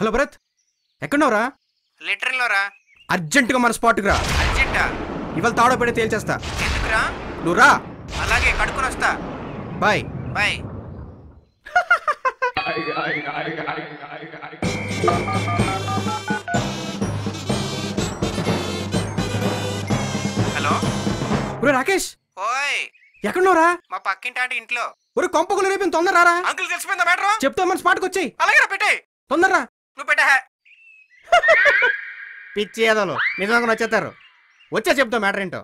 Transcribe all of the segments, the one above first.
Hello Bharat, ఎక్కడున్నావురా? లిటరల్లోరా. అర్జెంటుగా మన స్పాట్కి రా. అర్జెంటా? ఇవాళ తాడో పెడితే తేల్చేస్తా. ఎందుకురా? నువ్వు రా. అలాగే, కడుక్కుని వస్తా. Bye bye. హలో రాకేష్, ఓయ్ ఎక్కడున్నావురా? మా పక్కింటి ఇంట్లో. ఒరే కొంపకులు రేపు తొందర రారా. అంకుల్ తెలిసిపోయిందా మ్యాటర్? చెప్తా మన స్పాట్కి వచ్చాయి. అలాగే పెట్టే. తొందరరా. నువ్వు పెట్టా. పిచ్చి ఏదోలు నిజంగా వచ్చేస్తారు. వచ్చా చెప్తా మ్యాటర్ ఏంటో.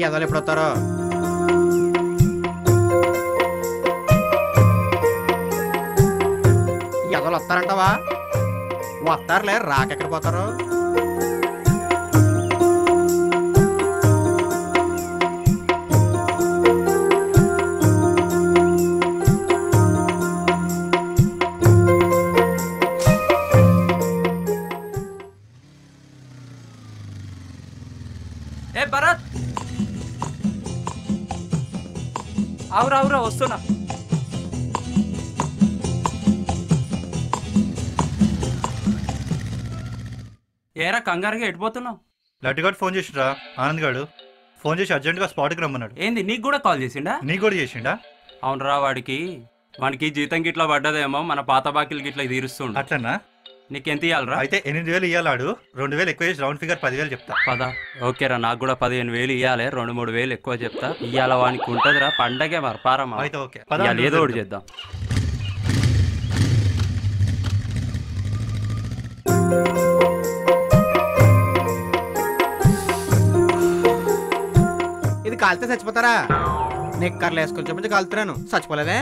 ఏదోలు ఎప్పుడు వస్తారో. ఎదలు వస్తారంటావా? వస్తారులే, రాకెక్కడ పోతారు. ఏ భరత్, అవురా అవురా వస్తున్నా. ఏరా కంగారుగా ఎడిపోతున్నావు? లడ్డుగాడు ఫోన్ చేసిండ్రా, ఆనంద్ గాడు ఫోన్ చేసి అర్జెంట్గా స్పాట్కి రమ్మన్నాడు. ఏంది, నీకు కూడా కాల్ చేసిండా? నీకు కూడా చేసిండా? అవునరా, వాడికి జీతం గిట్లా పడ్డదేమో, మన పాత బాకీలు గిట్లా తీరుస్తుండు. అట్లన్నా? నీకెంత ఇవ్వాలరా? అయితే 8,000 ఇవ్వాలాడు. 2,000 ఎక్కువ చేసి రౌండ్ ఫిగర్ 10,000 చెప్తా. పదా. ఓకేరా, నాకు కూడా 15,000 ఇవ్వాలి. 2-3 ఎక్కువ చెప్తా. ఇవాళ వానికి ఉంటుందిరా పండగే, మరి పారమ్మా. అయితే ఓకే, ఏదో ఒకటి చేద్దాం. ఇది కాలితే చచ్చిపోతారా? నిక్కర్లు వేసుకొని చూపించి కాలుతున్నాను, చచ్చిపోలేదే.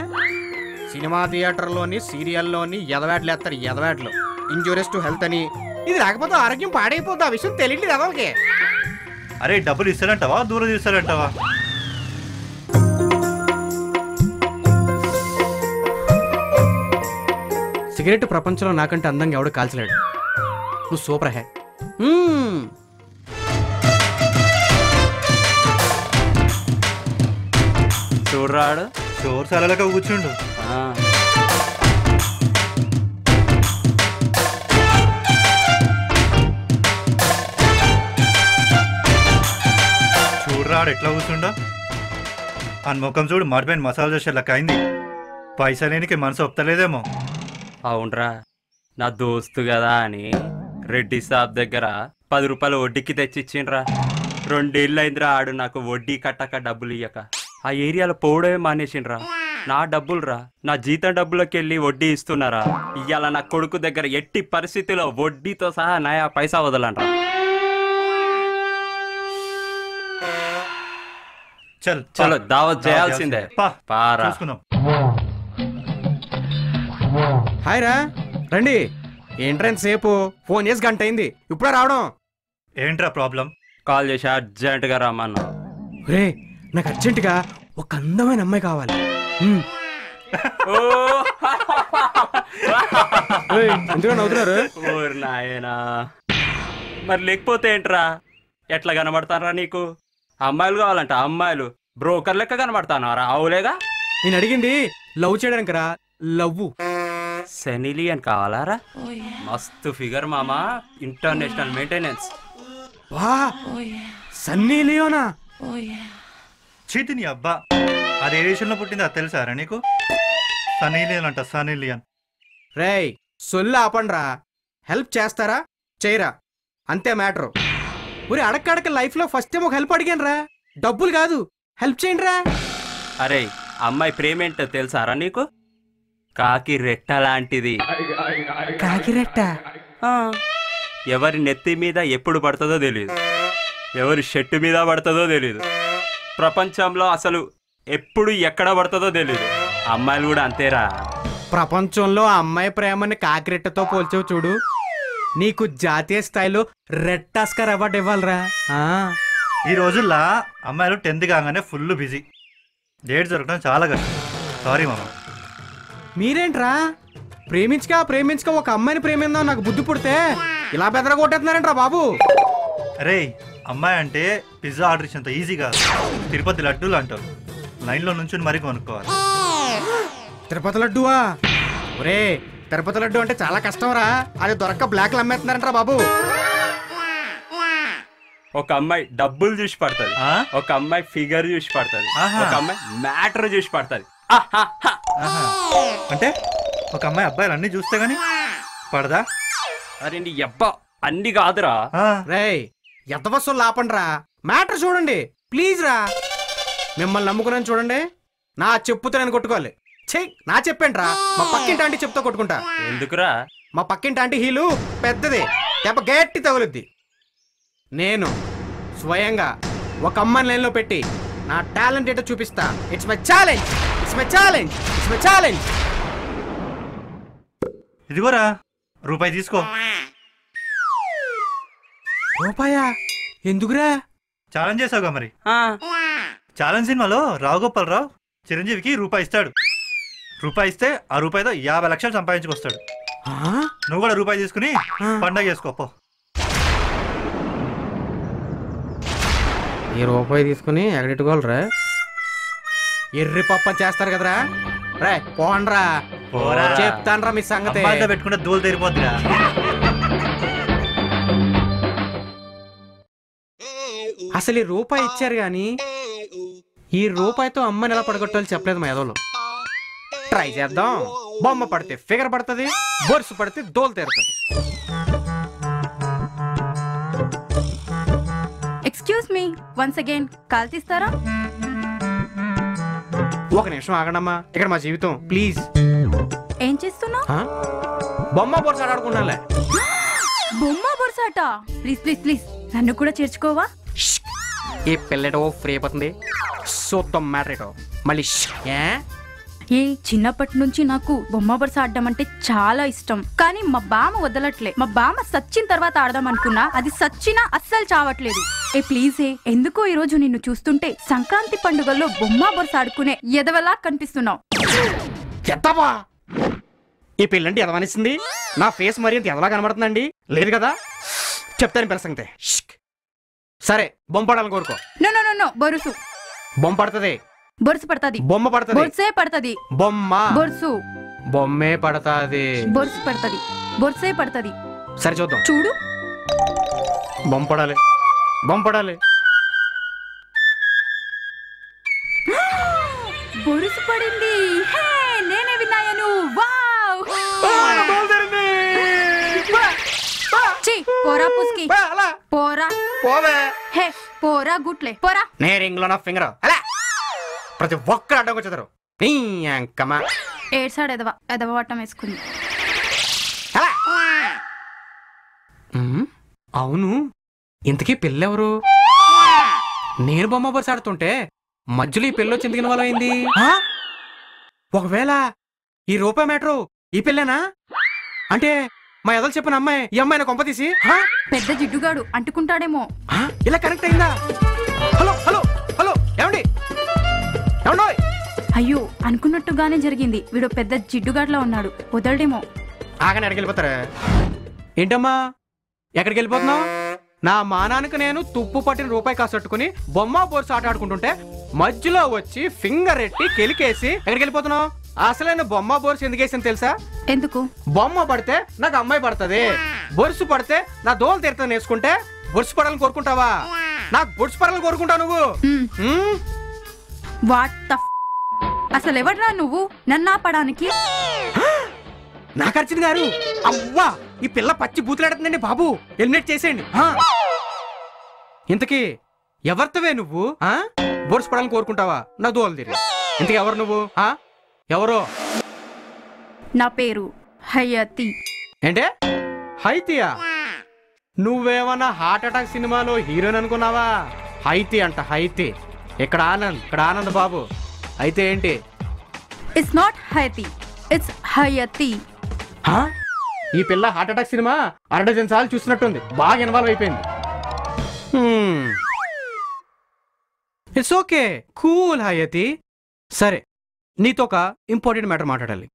సినిమా థియేటర్లోని సీరియల్లోని ఎదవేట్లు వేస్తారు, ఎదవేట్లు. ఇంజూరియస్ టు హెల్త్ అని. ఇది రాకపోతే ఆరోగ్యం పాడైపోద్ది. ఆ విషయం తెలియట్లేదు ఎవరికి. అరే డబ్బులు ఇస్తారంటావా, దూరం తీస్తారంటావా? సిగరెట్ ప్రపంచంలో నాకంటే అందంగా ఎవడు కాల్చలేడు. నువ్వు సూపర్ హే. చూడరాడు చోరు సలగా కూర్చుండు. చూడరాడు ఎట్లా కూర్చుండో. అని ముఖం చూడు, మాడిపోయిన మసాలా దోశ లెక్క అయింది. పైసా లేనికి మనసు ఒప్పుతలేదేమో. అవునరా, నా దోస్తు కదా అని రెడ్డి సాబ్ దగ్గర 10 రూపాయలు వడ్డీకి తెచ్చిచ్చిండ్రా. 2 ఏళ్ళు అయిందిరా ఆడు నాకు వడ్డీ కట్టక డబ్బులు ఇయ్యక. ఆ ఏరియాలో పోవడమే మానేసిండ్రా. నా డబ్బులురా, నా జీతం డబ్బులకి వెళ్ళి వడ్డీ ఇస్తున్నారా. ఇవాళ నా కొడుకు దగ్గర ఎట్టి పరిస్థితిలో వడ్డీతో సహా నయా పైసా వదలండ్రా. చలో దావత్ చేయాల్సిందే. పారా. హాయ్ రా, రండి. ఏంట్రా సేపు? ఫోన్ చేసి గంట అయింది, ఇప్పుడే రావడం. ఏంట్రా ప్రాబ్లం? కాల్ చేసి అర్జెంటుగా రమ్మన్నా. రే, నాకు అర్జెంటుగా ఒక అందమైన అమ్మాయి కావాలి. ఎందుకు నవ్వుతున్నారు? ఓరి నాయనా, మరి లేకపోతే ఏంట్రా? ఎట్లా కనబడతారా నీకు? అమ్మాయిలు కావాలంట, అమ్మాయిలు బ్రోకర్ లెక్క కనబడతానారా? అవులేగా. నేను అడిగింది లవ్ చేయడానికి రా, లవ్. Sunny Leone కావాలారా? మస్తు ఫిగర్ మామా, ఇంటర్నేషనల్ మెయింటెనెన్స్. వా, సన్నీ లియోనా? చీతి నీ అబ్బా, అది ఏ దేశంలో పుట్టిందో అది తెలుసారా నీకు? సన్నీ లియోన్ అంట, సన్నీ లియోన్. రేయ్ సొల్లు ఆపండ్రా. హెల్ప్ చేస్తారా చేయరా, అంతే మ్యాటరు. ఊరి అడక్కడక లైఫ్లో ఫస్ట్ టైం ఒక హెల్ప్ అడిగాను రా, డబ్బులు కాదు, హెల్ప్ చేయండి రా. అరే, అమ్మాయి ప్రేమేంటో తెలుసారా నీకు? కాకి రెట్ట లాంటిది. కాకి రెట్ట? ఎవరి నెత్తి మీద ఎప్పుడు పడుతుందో తెలియదు, ఎవరి షర్టు మీద పడుతుందో తెలియదు, ప్రపంచంలో అసలు ఎప్పుడు ఎక్కడ పడుతుందో తెలియదు. అమ్మాయిలు కూడా అంతేరా. ప్రపంచంలో అమ్మాయి ప్రేమని కాకిరెట్టతో పోల్చావు చూడు, నీకు జాతీయ స్థాయిలో రెడ్ ఆస్కార్ అవార్డు ఇవ్వాలరా. ఈ రోజుల్లో అమ్మాయిలు 10th కాగానే ఫుల్ బిజీ, డేట్ దొరకడం చాలా కష్టం. సారీ మామ. మీరేంట్రా ప్రేమించక ఒక అమ్మాయిని ప్రేమిందాం నాకు బుద్ధి పుడితే ఇలా బెదర కొట్టేస్తున్నారంట్రా బాబు. అరే అమ్మాయి అంటే పిజ్జా ఆర్డర్ ఇచ్చేంత ఈజీ కాదు. తిరుపతి లడ్డూలు అంటారు. లైన్లో నుంచి మరీ కొనుక్కోవాలి. తిరుపతి లడ్డువా? ఒరే, తిరుపతి లడ్డు అంటే చాలా కష్టం రా. అది దొరక్క బ్లాక్లు అమ్మేస్తున్నారంటరా బాబు. ఒక అమ్మాయి డబ్బులు చూసి పడుతుంది, ఒక అమ్మాయి ఫిగర్ చూసి పడుతుంది, ఒక అమ్మాయి మ్యాటర్ చూసి పడుతుంది. అంటే ఒక అమ్మాయి అబ్బాయిలు అన్ని చూస్తే గానీ పడదా? అరే నీ అబ్బా అన్ని కాదురా. రేయ్, ఎంత బస్సు లాపండ్రా, మ్యాటర్ చూడండి ప్లీజ్ రా. మిమ్మల్ని నమ్ముకున్నాను చూడండి, నా చెప్పుతో నేను కొట్టుకోవాలి. చెయ్యి నా చెప్పండి రా, మా పక్కింటి ఆంటీ చెప్తా కొట్టుకుంటా. ఎందుకురా? మా పక్కింటి ఆంటీ హీలు పెద్దది, దెబ్బ గట్టి తగులుద్ది. నేను స్వయంగా ఒక అమ్మాయిని లైన్లో పెట్టి నా టాలెంట్ ఏంటో చూపిస్తా. It's my challenge, it's my challenge, it's my challenge. ఇదిగోరా రూపాయి తీసుకో. రూపాయా? ఎందుకురా? ఛాలెంజ్ చేసావుగా మరి. ఛాలెంజ్ సినిమాలో రావుగోపాలరావు చిరంజీవికి రూపాయి ఇస్తాడు. రూపాయి ఇస్తే ఆ రూపాయితో 50 లక్షలు సంపాదించుకొస్తాడు. నువ్వు కూడా రూపాయి తీసుకుని పండగ చేసుకోపో. ఈ రూపాయి తీసుకుని ఎగడెట్టుకోవాలరా? ఎర్రి పప్ప చేస్తారు కదరా. రే పోండ్రా, చెప్తాన్రా మీ సంగతి. పెట్టుకుంటే దూలు తెరిపోద్దిరా. అసలు ఈ రూపాయి ఇచ్చారు గాని ఈ రూపాయితో అమ్మని ఎలా పడగొట్టాలో చెప్పలేదు మా ఎదవలు. ట్రై చేద్దాం. బొమ్మ పడితే ఫిగర్ పడుతుంది, బొరుసు పడితే దోలు తీరుతుంది. Excuse me once again, call తీస్తారా? ఒక నిమిషం ఆగండమ్మా, ఇక్కడ మా జీవితం ప్లీజ్. ఏం చేస్తున్నావు? బొమ్మ బొరుసు ఆడుకున్నాలే. బొమ్మ బొరుసాట? ప్లీజ్ ప్లీజ్ ప్లీజ్ నన్ను కూడా చేర్చుకోవా? ఈ పిల్లటో ఫ్రీ అయిపోతుంది. సూత్తం మ్యాటరేటో మళ్ళీ ఏ చిన్నప్పటి నుంచి నాకు బొమ్మ బొరుస ఆడడం అంటే చాలా ఇష్టం. కానీ మా బామ్మ వదలట్లే. మా బామ్మ సచ్చిన తర్వాత ఆడదాం అనుకున్నా, అది సచ్చినా అస్సలు చావట్లేదు. ఏ ప్లీజే, ఎందుకో ఈ రోజు నిన్ను చూస్తుంటే సంక్రాంతి పండుగల్లో బొమ్మ బొరుస ఆడుకునే ఎదవలా కనిపిస్తున్నావు. ఈ పిల్లంటే ఎదవనిస్తుంది. నా ఫేస్ మరి అంత ఎదలా కనబడుతుందండి? లేదు కదా, చెప్తాను పిల్లసంగతే. సరే బొమ్మ పడాలని కోరుకో. నో నో నో నో, బొరుసు. బొమ్మ పడుతుంది, బొరుసు పడుతుంది. బొమ్మ పడుతుంది, బొరుసే పడుతుంది. బొమ్మ బొరుసు, బొమ్మే పడుతుంది. బొరుసు పడుతుంది, బొరుసే పడుతుంది. సరే చూద్దాం. చూడు, బొమ్మ పడాలి, బొమ్మ పడాలి. బొరుసు పడింది. హే, నేనే విన్నాయను. వావ్! ఛీ, పోరా పుస్కి, పోరా. హే, పోరా గుట్లే, పోరా. నే రింగ్ లో నా ఫింగర్ అలా ప్రతి ఒక్కరు అడ్డకొచ్చారు. ఏడ్సాడు ఎదవ, ఎదవ వట్టం వేసుకుంది. అవును, ఇంతకీ పిల్లెవరు? నేను బొమ్మ బొరుసు ఆడుతుంటే మధ్యలో ఈ పిల్ల చింతకిన వాళ్ళ అయింది. ఒకవేళ ఈ రూపాయి మ్యాటరు ఈ పిల్లేనా? అంటే మా ఎదలు చెప్పిన అమ్మాయి ఈ అమ్మాయిని కొంప తీసి పెద్ద జిడ్డుగాడు అంటుకుంటాడేమో. ఇలా కనెక్ట్ అయిందా? హలో హలో హలో, ఏమండి ఏమండో? అయ్యో, అనుకున్నట్టుగానే జరిగింది. వీడు పెద్ద జిడ్డుగాడులా ఉన్నాడు, వదలడేమో. ఆగని ఎక్కడికి వెళ్ళిపోతారా? ఏంటమ్మా ఎక్కడికి వెళ్ళిపోతున్నావు? నా మానానికి నేను తుప్పు పట్టిన రూపాయి కాసట్టుకుని బొమ్మ బొరుసు ఆట ఆడుకుంటుంటే మధ్యలో వచ్చి ఫింగర్ ఎట్టి కెలికేసి ఎక్కడికి వెళ్ళిపోతున్నావు? అసలైన బొమ్మ బొరుసు ఎందుకు వేసింది తెలుసా? ఎందుకు? బొమ్మ పడితే నాకు అమ్మాయి పడుతుంది, బొరుసు పడితే నా దోలు తీర్థం వేసుకుంటే బొరుసు పడాలని కోరుకుంటావా? నాకు బొరుసు పడాలని కోరుకుంటావు నువ్వు. వాట్ ద అసలు ఎవడ్రా నువ్వు నన్ను ఆపడానికి? నాకు అర్జున్ గారు, అవ్వా ఈ పిల్ల పచ్చి బూతులాడుతుందండి బాబు, ఎలిమినేట్ చేసేయండి. ఇంతకీ ఎవరితోవే నువ్వు? బొరుసు పడాలని కోరుకుంటావా? నా దోలు తీరి. ఇంతకీ ఎవరు నువ్వు? ఎవరో? నా పేరు హయతి. ఏంటే హైతియా? నువ్వేమన్నా హార్ట్ అటాక్ సినిమాలో హీరోయిన్ అనుకున్నావా? హైతి అంట, హైతి. ఇక్కడ ఆనంద్, ఇక్కడ ఆనంద్ బాబు. అయితే ఏంటి? It's not Hayathi, it's Hayathi. ఈ పిల్ల హార్ట్ అటాక్ సినిమా 100 సార్లు చూసినట్టుంది, బాగా ఇన్వాల్వ్ అయిపోయింది. It's okay, cool Hayathi. సరే, నీతో ఒక ఇంపార్టెంట్ మ్యాటర్ మాట్లాడాలి.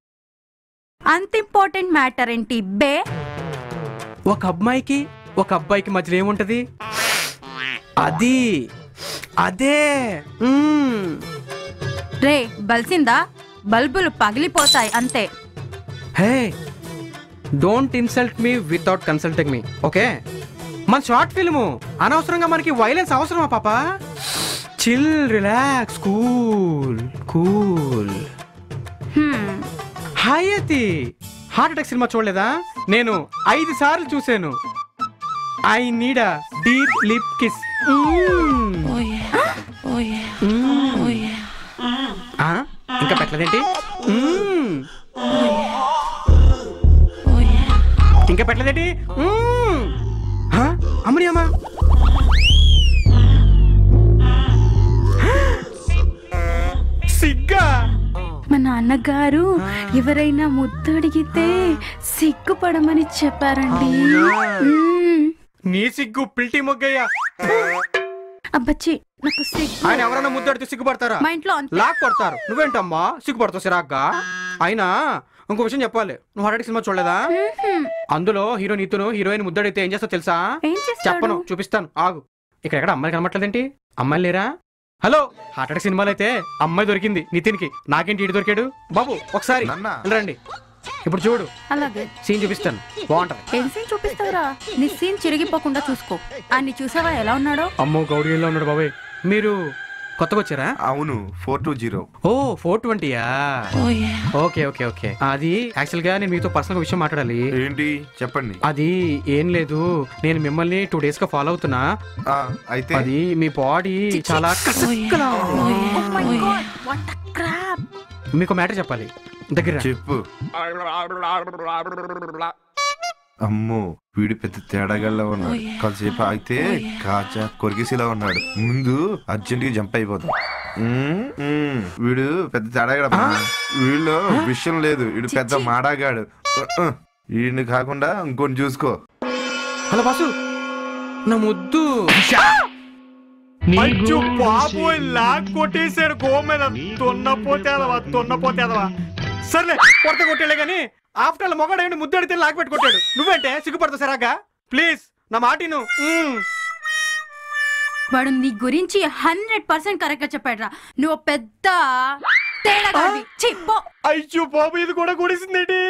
అంత ఇంపార్టెంట్ మ్యాటర్ ఏంటి బే? ఒక అమ్మాయికి ఒక అబ్బాయికి మధ్యలో ఏముంటది? అది అదే రే బల్సిందా, బల్బులు పగిలిపోతాయి అంతే. Hey don't insult me without consulting me, okay? మన షార్ట్ ఫిల్ము అనవసరంగా మనకి వైలెన్స్ అవసరమా పాప? Chill, relax, cool cool. Hi అతి, హార్ట్ అటాక్ సినిమా చూడలేదా? నేను 5 సార్లు చూసాను. I need a deep lip kiss. ఇంకా పెట్టలేదేంటి? ఇంకా పెట్టలేదేంటి? అమ్మని అమ్మ, సిగ్గా. మా నాన్నగారు ఎవరైనా ముద్దు అడిగితే సిగ్గుపడమని చెప్పారండి. నీ సిగ్గు పిల్టి మొగ్గయ్యా. అబ్బచ్చి నాకు సిగ్గు. ఆయన ఎవరైనా ముద్దు అడిగితే సిగ్గుపడతారా? మా ఇంట్లో అంతే. లాక్ కొడతారు. నువ్వేంటమ్మా సిగ్గుపడతావు సిరాగ్గా? అయినా ఇంకో విషయం చెప్పాలి, నువ్వు హార్ట్ అటాక్ సినిమా చూడలేదా? అందులో హీరో నీతును హీరోయిన్ ముద్దడితే ఏం చేస్తావు తెలుసా? ఏం చేస్తాడు? చెప్పను, చూపిస్తాను, ఆగు. ఇక్కడ ఎక్కడ అమ్మాయిలు కనబట్టలేదేంటి? అమ్మాయిలు లేరా? హలో, హార్ట్ అటాక్ సినిమాలో అయితే అమ్మాయి దొరికింది నితిన్కి, నాకేంటి ఇటు దొరికాడు? బాబు ఒకసారి రండి, ఇప్పుడు చూడు. అలాగే సీన్ చూపిస్తాను, బాగుంటది. ఏం సీన్ చూపిస్తావురా? నీ సీన్ చిరిగిపోకుండా చూసుకో. అన్ని చూసావా ఎలా ఉన్నాడో? అమ్మో గౌడీలో ఉన్నాడు బాబాయ్. మీరు కొత్తగా వచ్చారా? అవును, 420. ఓ 420యా? Okay okay okay. అది యాక్చువల్ గా నేను మీతో పర్సనల్ విషయం మాట్లాడాలి. ఏంటి చెప్పండి. అది ఏం లేదు, నేను మిమ్మల్ని 2 days గా ఫాలో అవుతున్నా. అయితే అది మీ బాడీ చాలా కసక్కలా ఉంది. Oh my God, what a crap. మీకు మ్యాటర్ చెప్పాలి, దగ్గర చెప్పు. అమ్మో, వీడు పెద్ద తేడాగల్లా ఉన్నాడు. కాసేపు అయితే కాచా కొరికేసిలా ఉన్నాడు. ముందు అర్జెంట్ గా జంప్ అయిపోతాం. వీడు పెద్ద తేడాగాడు. వీళ్ళు విషయం లేదు, వీడు పెద్ద మాడాగాడు. వీడిని కాకుండా ఇంకొని చూసుకో. హలో బాసు, నా ముద్దు. బాబోయ్, లాక్ కొట్టేశాడు గోమేద. తొన్నపోతేదవా. సర్లే, కొత్త కొట్టేలే గానీ ఆఫ్టర్ మొగడేంటి ముద్దు అడితే లాక్ పెట్టి కొట్టాడు. నువ్వేంటే సిగ్గుపడతావు సరాగా? ప్లీజ్ నా మాటిను. వాడు నీ గురించి 100% కరెక్ట్ గా చెప్పాడురా. నువ్వు పెద్ద తేడాగాడివి. ఛీ, పో. అయ్యో బాబు, ఇది కూడా కొడిసిందేంటి?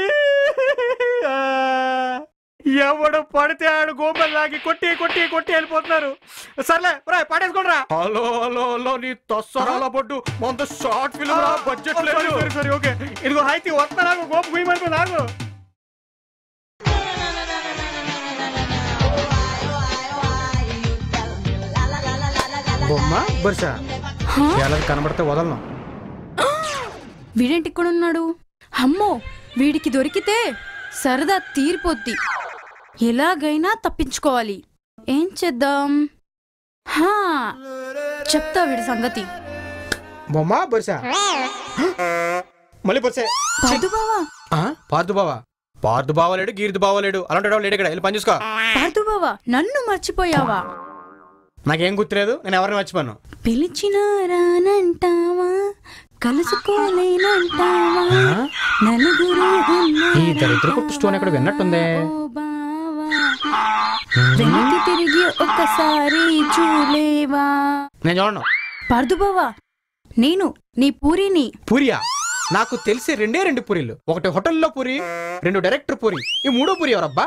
ఎవడు పడితే ఆడు గోంబెల్ లాగి కొట్టి కొట్టి కొట్టి వెళ్ళిపోతున్నారు. సర్లే పడేసుకోండిరా. హలో హలో హలో, నీ తొస్సరాల పట్టు మొంత షార్ట్ ఫిల్మ్ రా, బడ్జెట్ లేదు. సరే ఓకే, ఇదిగో హైతి వస్తా, నాకు గోపు గుయ్యమనుకో నాకు. బొమ్మ బొరుసా ఎలా కనబడితే వదలను. వీడేంటి ఇక్కడ ఉన్నాడు? అమ్మో, వీడికి దొరికితే సరదా తీరిపోద్ది. ఎలాగైనా తప్పించుకోవాలి. ఏం చేద్దాం? చెప్తా వీడి సంగతి. బొమ్మ బొరుసా మళ్ళీ బొరుసే. పార్థుబావా. పార్థుబావా? పార్థుబావా లేడు, గీర్దుబావా లేడు, అలాంటి లేడు ఇక్కడ. వెళ్ళి పని చూసుకో. పార్థుబావా, నన్ను మర్చిపోయావా? నాకేం గుర్తులేదు, నేను ఎవరిని మర్చిపోను. పిలిచినా రానంటావా, కలుసుకోలేనంటావా, నలుగురు ఈ దరిద్ర కుట్టు స్టోన్ ఎక్కడ విన్నట్టుందే. వెనక్కి తిరిగి ఒక్కసారి చూలేవా? నేను చూడను. పార్థుబావా, నేను నీ పూరిని. పూరియా? నాకు తెలిసి 2 పూరీలు. ఒకటి హోటల్లో పూరి, 2 డైరెక్టర్ పూరి. ఈ 3వ పూరి ఎవరబ్బా?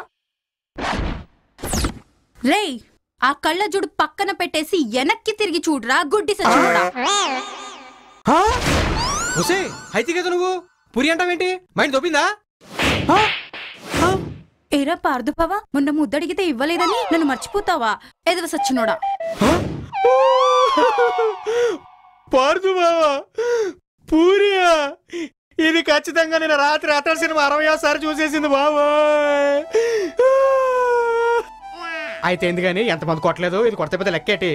రేయ్, ఆ కళ్ళ జుడు పక్కన పెట్టేసి వెనక్కి తిరిగి చూడరా, గుడ్డి సచ్చినోడా. అయితే కదా నువ్వు పూరి అంటావేంటి? మైండ్ దొబ్బిందా? ఏరా పార్థుబావా, మొన్న ముద్దడిగితే ఇవ్వలేదని నన్ను మర్చిపోతావా? ఎదవ సచ్చినోడా. పార్థుబావా, పూరియా? ఇది ఖచ్చితంగా నేను రాత్రి అతడి సినిమా 60వ సారి చూసేసింది బాబా. అయితే ఎందుకని ఎంతమంది కొట్టలేదు, ఇది కొడితే పెద్ద లెక్కేటి.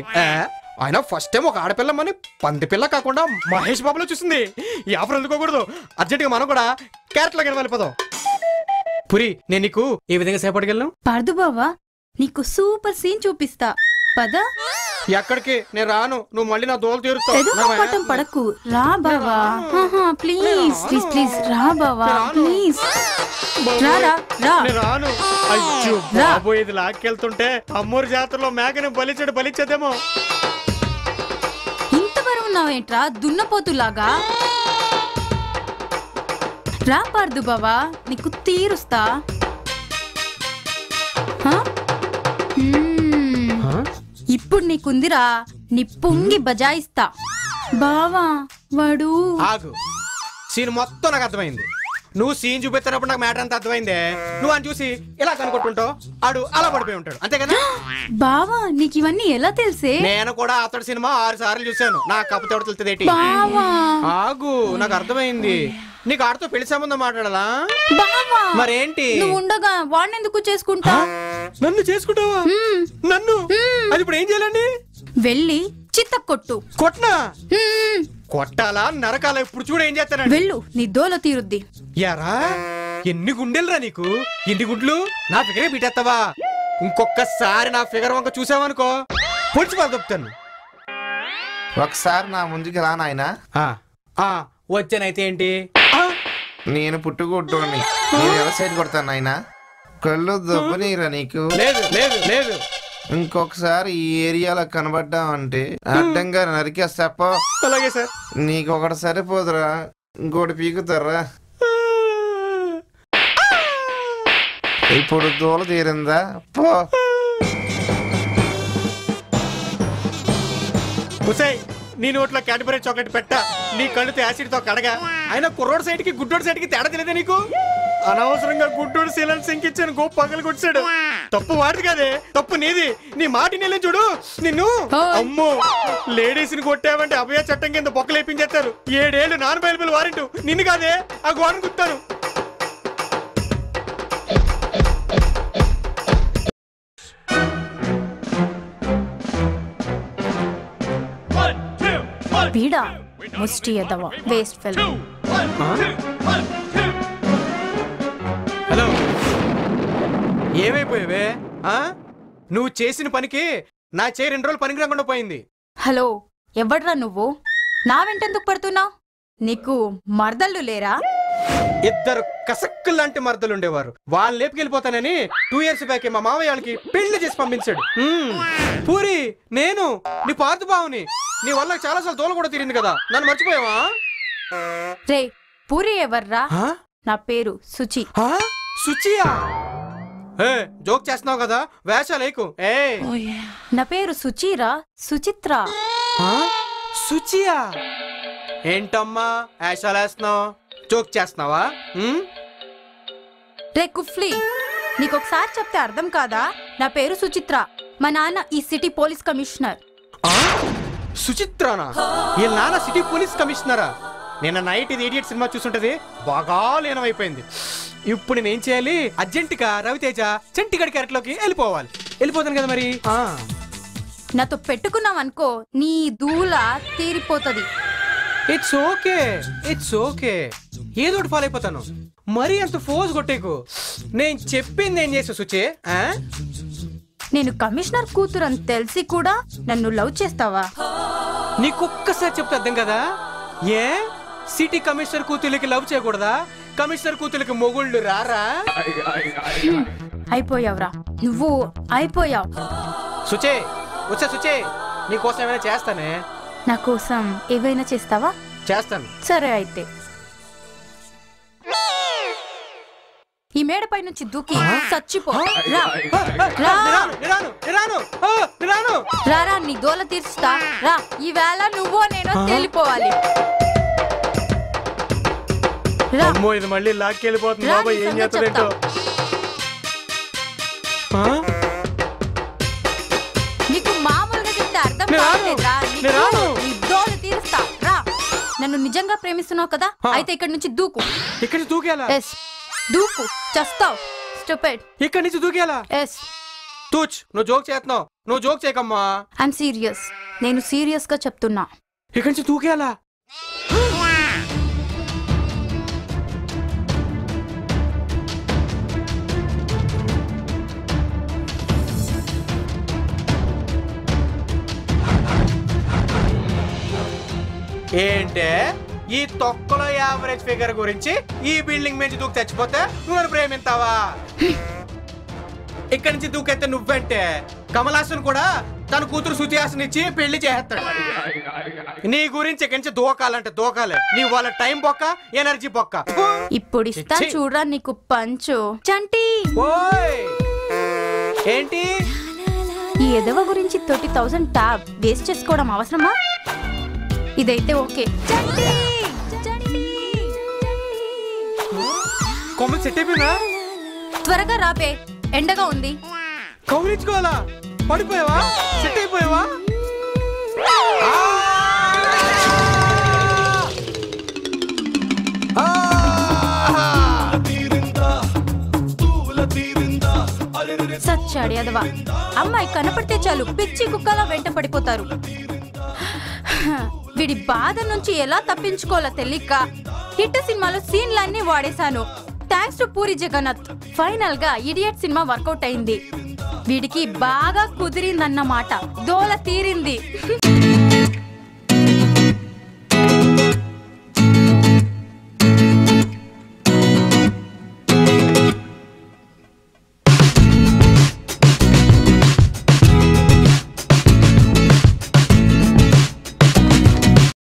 ఆయన ఫస్ట్ టైం ఒక ఆడపిల్లమ్మని పంది పిల్ల కాకుండా మహేష్ బాబులో చూసింది. ఈ ఆఫర్ అందుకోకూడదు, అర్జెంట్ గా మనం కూడా క్యారెక్టర్ లాగా వెళ్ళిపోదాం. పురి, నేను నీకు ఏ విధంగా సేపటికెళ్ళను? పార్థుబావా, నీకు సూపర్ సీన్ చూపిస్తా, పద. ఎక్కడికి నేను రాను, నువ్వు మళ్ళీ నా దోలు తీరుస్తావు. ఏదో పట్టం పడకు, రా బావా. ప్లీజ్ ప్లీజ్ ప్లీజ్ రా బావా, ప్లీజ్ రా రా రా. నేను రాను. అయ్యో బాబోయ్, ఇది లాక్కెళ్తుంటే అమ్మూరు జాతరలో మేకని బలిచ్చేదేమో. ఇంతవరకు ఉన్నావేంట్రా దున్నపోతులాగా? రా పార్దు బావా, నీకు తీరుస్తా. ఇప్పుడు నీకుందిరా, నీ పొంగి బజాయిస్తా. బావా వాడు ఆగు, సీన్ మొత్తం నాకు అర్థమైంది. నువ్వు సీన్ చూపిస్తున్నప్పుడు నాకు మ్యాటర్ అంతా అర్థమైందే. నువ్వు అని చూసి ఇలా కనుక్కుంటుంటావు, ఆడు అలా పడిపోయి ఉంటాడు, అంతే కదా? బావా నీకు ఇవన్నీ ఎలా తెలిసే? నేను కూడా అతడి సినిమా 6 సార్లు చూసాను. నాకు కప్పు తెలుస్తుంది. బావా ఆగు, నాకు అర్థమైంది. నీకు ఆడితో పెళ్లి సంబంధం మాట్లాడాలా? బావా మరేంటి? నువ్వు ఉండగా వాడిని ఎందుకు చేసుకుంటా? నన్ను చేసుకుంటావా? నన్ను? అది ఇప్పుడు ఏం చేయాలండి? వెళ్ళి చిత్త కొట్టు. కొట్నా? కొట్టాలా నరకాలా? ఇప్పుడు చూడు ఏం చేస్తానండి. వెళ్ళు, నీ దోల తీరుద్ది. యారా, ఎన్ని గుండెలరా నీకు? ఎన్ని గుండ్లు? నా ఫిగరే బీటేస్తావా? ఇంకొకసారి నా ఫిగర్ వంక చూసావనుకో పొడిచి పదొప్పుతాను. ఒకసారి నా ముందుకి రా నాయనా. వచ్చానైతే ఏంటి? నేను పుట్టుకొట్టుని నేను ఎవరి సైడ్ కొడతాను నాయనా? కళ్ళు దొబ్బనీరా నీకు? లేదు లేదు లేదు. ఇంకొకసారి ఈ ఏరియాలో కనబడ్డావంటే అడ్డంగా నరికేస్తాపో. అలాగే సార్. నీకు ఒకటి సరిపోదురా, ఇంకోటి పీకుతారా? ఇప్పుడు దూల తీరిందా? పో. నీ నోట్లో క్యాడ్బరీ చాక్లెట్ పెట్టా, నీ కళ్ళుతో యాసిడ్ తో కడగా. అయినా కుర్రోడ్ సైడ్ కి గుడ్డోడ్ సైడ్ కి తేడా తెలియదా నీకు? అనవసరంగా గుడ్డోడు శీలను సింకిచ్చాను, గో పగలు కొట్టాడు. తప్పు వాడిది కాదే, తప్పు నీది. నీ మాట నెల చూడు నిన్ను. అమ్మో, లేడీస్ ని కొట్టావంటే అభయ చట్టం కింద బొక్కలేపించేస్తారు. 7 ఏళ్ళు నాన్ బయలుబిల్ వారెంట్. నిన్ను కాదే, ఆ గోడను కుట్టాను. వీడా ముష్టి ఎదవ, వేస్ట్ ఫెలో. హలో, ఏమైపోయావే? నువ్వు చేసిన పనికి నా చే 2 రోజులు పనికి రాకుండా పోయింది. హలో, ఎవడ్రా నువ్వు? నా వెంటెందుకు పడుతున్నావు? నీకు మర్దళ్ళు లేరా? 2 కసక్కు లాంటి మర్దలు ఉండేవారు. వాళ్ళని లేపుకెళ్ళిపోతానని 2 ఇయర్స్ బ్యాక్ మా మామయ్య వాళ్ళకి పెళ్లి చేసి పంపించాడు. పూరి, నేను నీ పాత బావుని. నీ వల్ల చాలా సార్లు తోలు కూడా తీరింది కదా, నన్ను మర్చిపోయావా? రే పూరి ఎవర్రా? నా పేరు సుచి. సుచియా? జోక్ చేస్తున్నావు కదా, వేషాలేకు. నా పేరు సుచిరా, సుచిత్ర. సుచియా? ఏంటమ్మా వేషాలేస్తున్నావు? జోక్ చేస్తున్నావా? రే కుఫ్లీ, నీకొకసారి చెప్తే అర్థం కాదా? నా పేరు సుచిత్ర. మా నాన్న ఈ సిటీ పోలీస్ కమిషనర్. సుచిత్రనా? ఈ నాన్న సిటీ పోలీస్ కమిషనరా? నిన్న నైట్ ఇది ఇడియట్ సినిమా చూస్తుంటది, బాగా లీనమైపోయింది. ఇప్పుడు నేనేం చేయాలి? అర్జెంటుగా రవితేజ చంటిగడి క్యారెక్టర్ లోకి వెళ్ళిపోతాను కదా మరి. నాతో పెట్టుకున్నావు అనుకో, నీ దూల తీరిపోతుంది. It's okay, it's okay. ఏదోటి ఫాలో అయిపోతాను. మరీ అంత ఫోర్స్ కొట్టేకు. నేను చెప్పింది ఏం చేసా సుచే? నేను కమిషనర్ కూతురు అని తెలిసి కూడా నన్ను లవ్ చేస్తావా? నీకొక్కసారి చెప్తే అర్థం కదా. ఏ సిటీ కమిషనర్ కూతురికి లవ్ చేయకూడదా? కమిషనర్ కూతురికి మొగుళ్ళు రారా? అయిపోయావురా నువ్వు, అయిపోయావు. సుచే, వచ్చా సుచే, నీకోసం ఏమైనా చేస్తానే. నా కోసం ఏవైనా చేస్తావా? చేస్తాను. సరే అయితే ఈ మేడపై నుంచి దూకి చచ్చిపో. రారా, నీ దోల తీర్చుతా. రా, ఈ వేళ నువ్వో నేను తేలిపోవాలి. అమ్మో, ఇది మళ్ళీ లాక్కెళ్ళిపోతుంది. బాబా ఏం చేస్తాడేంటో. నీకు మామూలుగా చెప్తే అర్థం కాలేదురా. నీ దోల తీరుస్తా. రా, నన్ను నిజంగా ప్రేమిస్తున్నావు కదా, అయితే ఇక్కడ నుంచి దూకు. ఇక్కడ నుంచి దూకేలా? ఎస్, దూకు, చస్తావు. స్టూపిడ్. ఇక్కడ నుంచి దూకేలా? ఎస్. తూచ్, నువ్వు జోక్ చేస్తున్నావు. నువ్వు జోక్ చేయకమ్మా. I'm serious. నేను సీరియస్ గా చెప్తున్నా. ఇక్కడ నుంచి దూకేలా? అంటే ఈ తొక్కలో యావరేజ్ ఫిగర్ గురించి ఈ బిల్డింగ్ నుంచి దూకి చచ్చిపోతే నువ్వు ప్రేమిస్తావా? ఇక్కడి నుంచి దూకైతే నువ్వంటే కమలాసన్ కూడా తన కూతురు శృతిహాసన్ ఇచ్చి పెళ్లి చేస్తాడు. నీ గురించి ఇక్కడి నుంచి దూకాలంటే దూకాలే. నీ వాళ్ళ టైం బొక్క, ఎనర్జీ బొక్క. ఇప్పుడు ఇస్తా చూడరా నీకు పంచు. చంటి ఓయ్ ఏంటి ఈ ఎదవ గురించి 30,000 ట్యాబ్ వేస్ట్ చేసుకోవడం అవసరమా? ఇదైతే ఓకే. చంటి కొమ్మ సెట్ అయిపోయినా? త్వరగా రాపే, ఎండగా ఉంది. కౌలించుకోవాలా? పడిపోయావా? సెట్ అయిపోయావా? సచ్చాడి అదవా. అమ్మాయి కనపడితే చాలు పిచ్చి కుక్కలా వెంట పడిపోతారు. వీడి బాధ నుంచి ఎలా తప్పించుకోవాలో తెలియక హిట్ సినిమాలో సీన్లన్నీ వాడేశాను. Thanks to Puri Jagannath. Final గా ఇడియట్ సినిమా వర్కౌట్ అయింది. వీడికి బాగా కుదిరిందన్నమాట. దోల తీరింది.